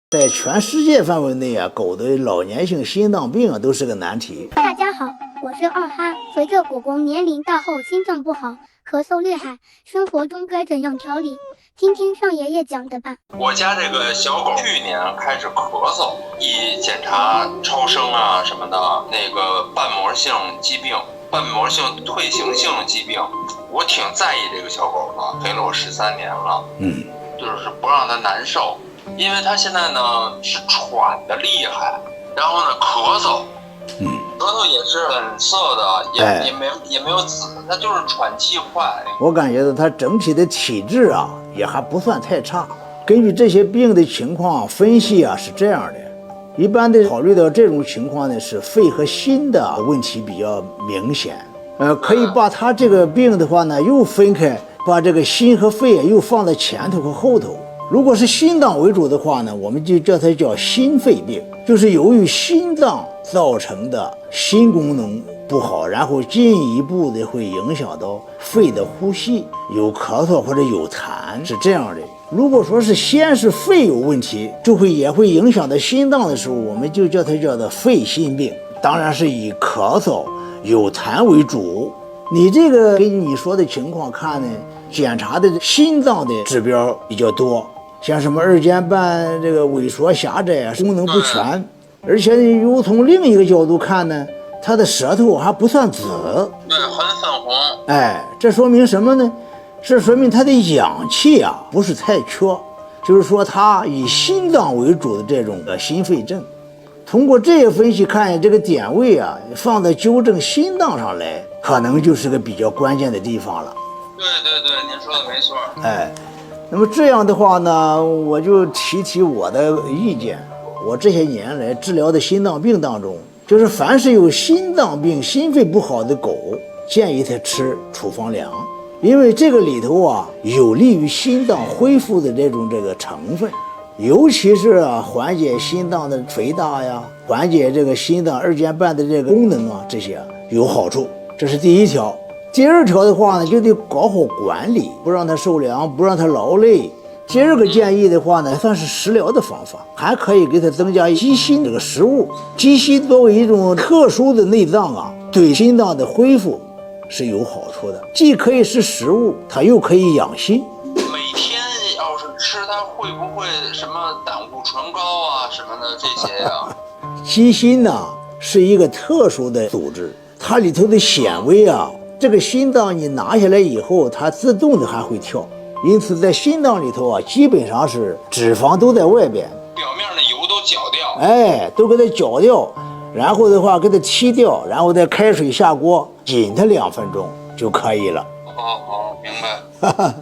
在全世界范围内啊，狗的老年性心脏病啊都是个难题。大家好，我是二哈。随着果果年龄大后心脏不好，咳嗽厉害，生活中该怎样调理？听听上爷爷讲的吧。我家这个小狗去年开始咳嗽，一检查超声啊什么的，那个瓣膜性疾病、瓣膜性退行性疾病，我挺在意这个小狗的，陪了我13年了。就是不让它难受。因为他现在呢是喘的厉害，然后呢咳嗽，舌头也是粉色的，也没有紫，他就是喘气快。我感觉到他整体的体质啊也还不算太差。根据这些病的情况分析啊是这样的，一般的考虑到这种情况呢是肺和心的问题比较明显，可以把他这个病的话呢又分开，把这个心和肺又放在前头和后头。如果是心脏为主的话呢，我们就叫它叫心肺病，就是由于心脏造成的心功能不好，然后进一步的会影响到肺的呼吸，有咳嗽或者有痰，是这样的。如果说是先是肺有问题，也会影响到心脏的时候，我们就叫它叫做肺心病，当然是以咳嗽有痰为主。你这个根据你说的情况看呢，检查的心脏的指标比较多，像什么二尖瓣这个萎缩狭窄啊，功能不全，而且又从另一个角度看呢，它的舌头还不算紫，对，很粉红。这说明什么呢？这说明它的氧气啊不是太缺，就是说它以心脏为主的这种心肺症。通过这些分析看，这个点位啊放在纠正心脏上来，可能就是个比较关键的地方了。对，您说的没错。那么这样的话呢，我就提我的意见。我这些年来治疗的心脏病当中，就是凡是有心脏病、心肺不好的狗，建议它吃处方粮，因为这个里头啊有利于心脏恢复的这个成分，尤其是缓解心脏的肥大呀，缓解这个心脏二尖瓣的这个功能啊，这些有好处。这是第一条。第二条的话呢，就得搞好管理，不让它受凉，不让它劳累。第二个建议的话呢，算是食疗的方法，还可以给它增加鸡心这个食物。鸡心作为一种特殊的内脏啊，对心脏的恢复是有好处的，既可以是食物，它又可以养心。每天要是吃它，会不会什么胆固醇高啊什么的这些呀？鸡心呢是一个特殊的组织，它里头的纤维啊，这个心脏你拿下来以后，它自动的还会跳，因此在心脏里头啊，基本上是脂肪都在外边，表面的油都搅掉，都给它搅掉，然后的话给它剔掉，然后再开水下锅，紧它2分钟就可以了。好，明白。